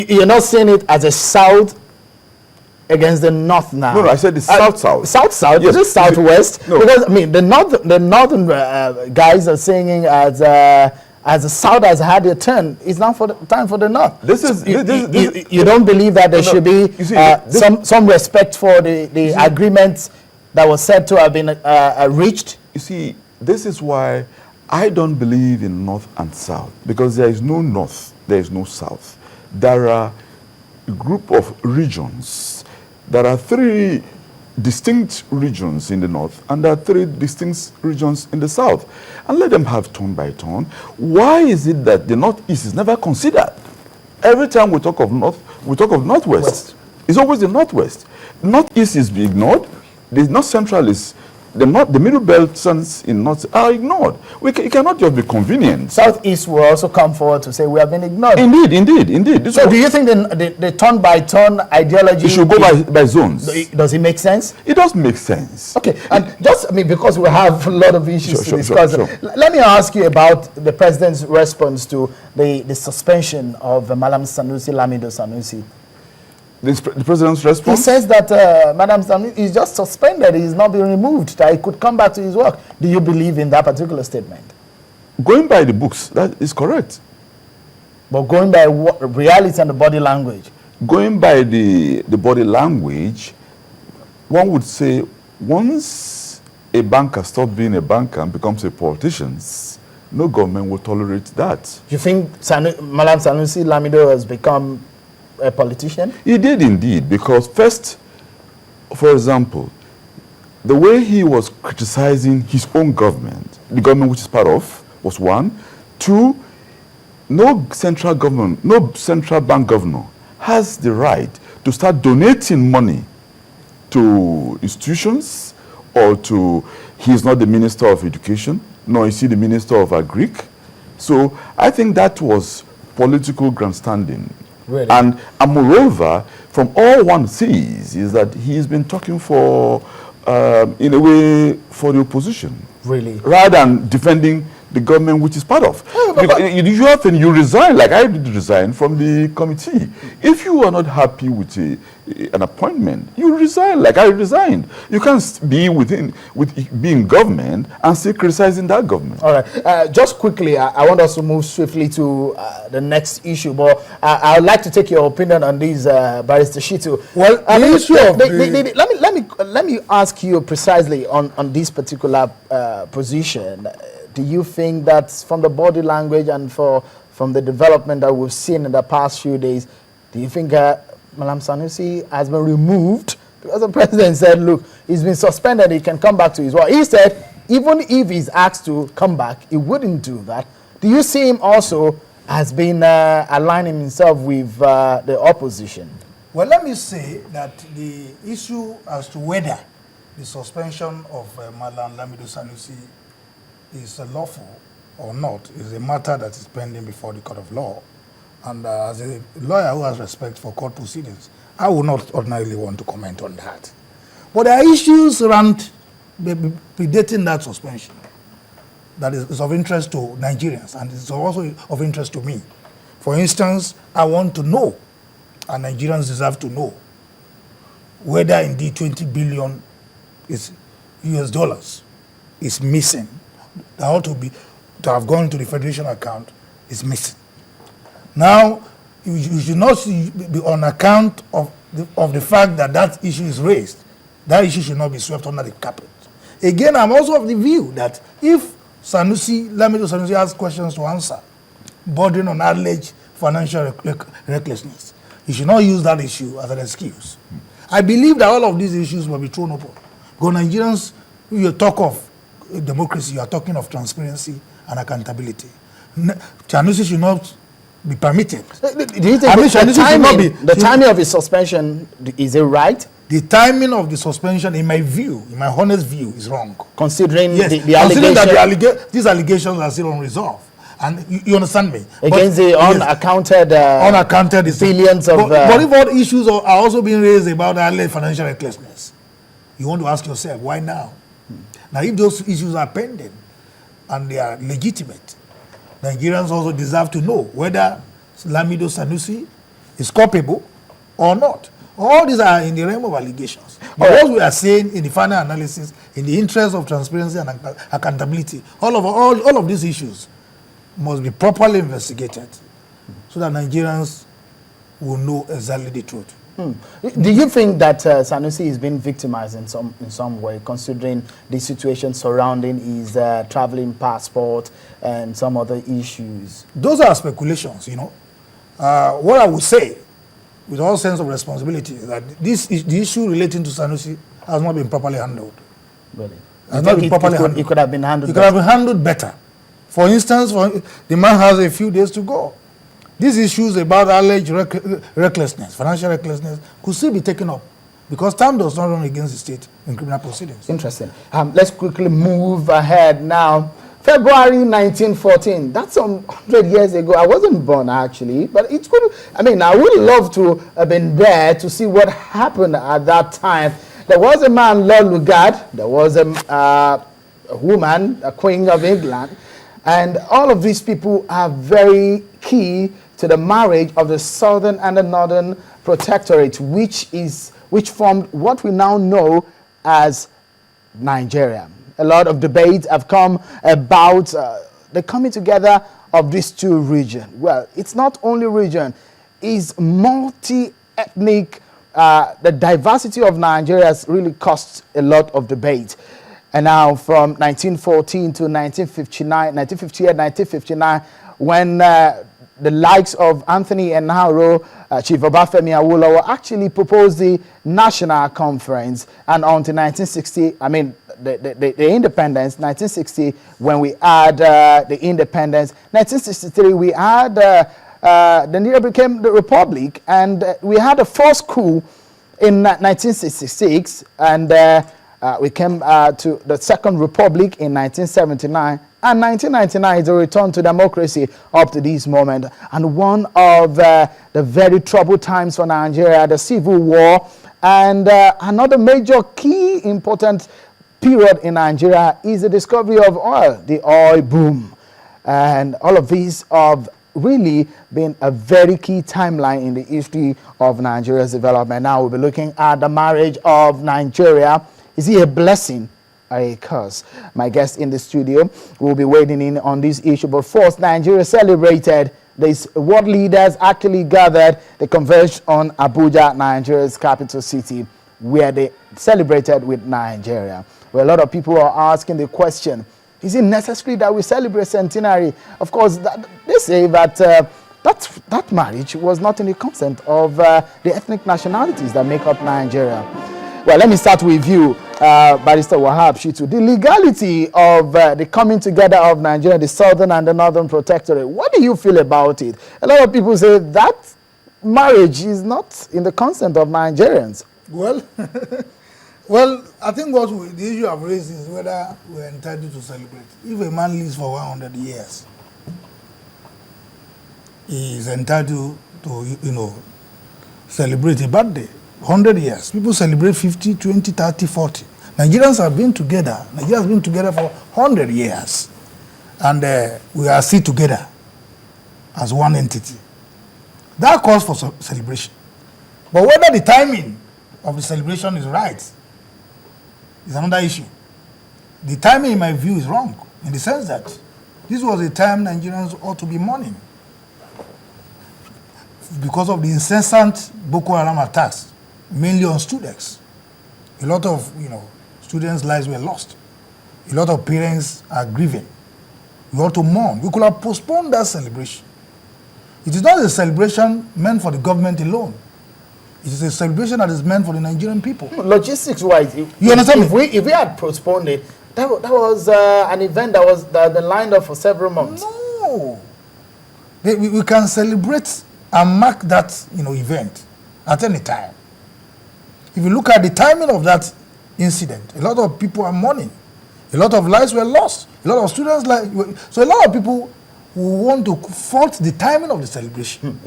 You're not seeing it as a South against the North now. No, I said the South-South. South-South? Yes. Is it Southwest? No. Because, I mean, the Northern guys are singing as the South has had a turn. It's now time for the North. You don't believe that there should be some respect for the agreements that was said to have been reached? You see, this is why I don't believe in North and South, because there is no North, there is no South. There are a group of regions. There are 3 distinct regions in the North, and there are 3 distinct regions in the South. And let them have turn by turn. Why is it that the Northeast is never considered? Every time we talk of North, we talk of Northwest. It's always the Northwest. Northeast is ignored. The North Central is the middle belts in North are ignored. It cannot just be convenient. Southeast will also come forward to say we have been ignored. Indeed. So do you think the turn-by-turn ideology... It should go by zones. Does it make sense? It does make sense. Okay, and just, because we have a lot of issues to discuss. Sure. Let me ask you about the president's response to the suspension of Malam Sanusi, Lamido Sanusi. The president's response? He says that Madam Sanusi is just suspended. He's not being removed. That he could come back to his work. Do you believe in that particular statement? Going by the books, that is correct. But going by reality and the body language? Going by the body language, one would say once a banker stops being a banker and becomes a politician, no government will tolerate that. You think Malam Sanusi Lamido has become a politician? He did indeed, because first, for example, the way he was criticizing his own government, the government which is part of, was 1. 2, no central bank governor has the right to start donating money to institutions or to, he's not the Minister of Education, nor is he the Minister of Agric. So I think that was political grandstanding. Really? And moreover, from all one sees is that he's been talking for, in a way, for the opposition. Really? Rather than defending the government which is part of. You often resign, like I did resign from the committee. If you are not happy with an appointment, you resign, like I resigned. You can't be being government and still criticizing that government. All right. Just quickly, I want us to move swiftly to the next issue, but I would like to take your opinion on this, Barrister Shittu. Well, the issue of let me ask you precisely on this particular position. Do you think that from the body language and from the development that we've seen in the past few days, do you think Malam Sanusi has been removed? Because the president said, look, he's been suspended, he can come back to his work. He said, even if he's asked to come back, he wouldn't do that. Do you see him also as being aligning himself with the opposition? Well, let me say that the issue as to whether the suspension of Malam Lamido Sanusi is lawful or not is a matter that is pending before the court of law. And as a lawyer who has respect for court proceedings, I would not ordinarily want to comment on that. But there are issues around predating that suspension that is of interest to Nigerians, and it's also of interest to me. For instance, I want to know, and Nigerians deserve to know, whether indeed 20 billion US dollars is missing. That ought to have gone to the Federation account is missing. Now, you should not be on account of the fact that that issue is raised. That issue should not be swept under the carpet. Again, I'm also of the view that if Lamido Sanusi has questions to answer, bordering on alleged financial recklessness, you should not use that issue as an excuse. I believe that all of these issues will be thrown open. Because Nigerians, you talk of democracy, you are talking of transparency and accountability. Sanusi should not be permitted. Do you think the timing of his suspension, is it right? The timing of the suspension, in my view, in my honest view, is wrong. Considering yes, the allegation, that these allegations are still unresolved. And you understand me? Against the unaccounted billions of... But if all issues are also being raised about alleged financial recklessness, you want to ask yourself, why now? Now, if those issues are pending and they are legitimate, Nigerians also deserve to know whether Lamido Sanusi is culpable or not. All these are in the realm of allegations. But what we are saying in the final analysis, in the interest of transparency and accountability, all of these issues must be properly investigated so that Nigerians will know exactly the truth. Do you think that Sanusi is being victimized in some way, considering the situation surrounding his traveling passport and some other issues? Those are speculations, you know. What I would say, with all sense of responsibility, is that the issue relating to Sanusi has not been properly handled. Really? It could have been handled. It could have been handled better. For instance, the man has a few days to go. These issues about alleged recklessness, financial recklessness, could still be taken up because time does not run against the state in criminal proceedings. Interesting. Let's quickly move ahead now. February 1914, that's some 100 years ago. I wasn't born actually, but it could, I mean, I would love to have been there to see what happened at that time. There was a man, Lord Lugard, there was a woman, a Queen of England, and all of these people are very key to the marriage of the Southern and the Northern Protectorate, which formed what we now know as Nigeria. A lot of debates have come about the coming together of these two regions. Well, it's not only region, it's multi-ethnic. The diversity of Nigeria has really caused a lot of debate. And now from 1914 to 1959, 1958, 1959, when the likes of Anthony Enahoro, Chief Obafemi Awolowo actually proposed the National Conference, and until 1960, I mean, the independence, 1960, when we had the independence, 1963, we had, the Nigeria became the Republic, and we had the first coup in 1966, and we came to the Second Republic in 1979, and 1999 is a return to democracy up to this moment. And one of the very troubled times for Nigeria, the Civil War, and another major key important period in Nigeria is the discovery of oil, the oil boom. And all of these have really been a very key timeline in the history of Nigeria's development. Now we'll be looking at the marriage of Nigeria. Is it a blessing or a curse? My guest in the studio will be weighing in on this issue. But first, Nigeria celebrated. These world leaders actually gathered. They converged on Abuja, Nigeria's capital city, where they celebrated with Nigeria. Well, a lot of people are asking the question, is it necessary that we celebrate centenary? Of course, they say that that marriage was not in the consent of the ethnic nationalities that make up Nigeria. Well, let me start with you, Barrister Wahab Shittu. The legality of the coming together of Nigeria, the Southern and the Northern Protectorate, what do you feel about it? A lot of people say that marriage is not in the consent of Nigerians. Well, well, I think the issue I've raised is whether we're entitled to celebrate. If a man lives for 100 years, he is entitled to, celebrate a birthday. 100 years. People celebrate 50, 20, 30, 40. Nigerians have been together. Nigeria has been together for 100 years. And we are still together as one entity. That calls for celebration. But whether the timing of the celebration is right is another issue. The timing, in my view, is wrong, in the sense that this was a time Nigerians ought to be mourning because of the incessant Boko Haram attacks, mainly on students. A lot of, students' lives were lost. A lot of parents are grieving. We ought to mourn. We could have postponed that celebration. It is not a celebration meant for the government alone. It is a celebration that is meant for the Nigerian people. Logistics-wise, you understand me? If we had postponed it, that was an event that was been lined up for several months. No. We can celebrate and mark that event at any time. If you look at the timing of that incident, a lot of people are mourning. A lot of lives were lost. A lot of students' lives. So a lot of people who want to fault the timing of the celebration.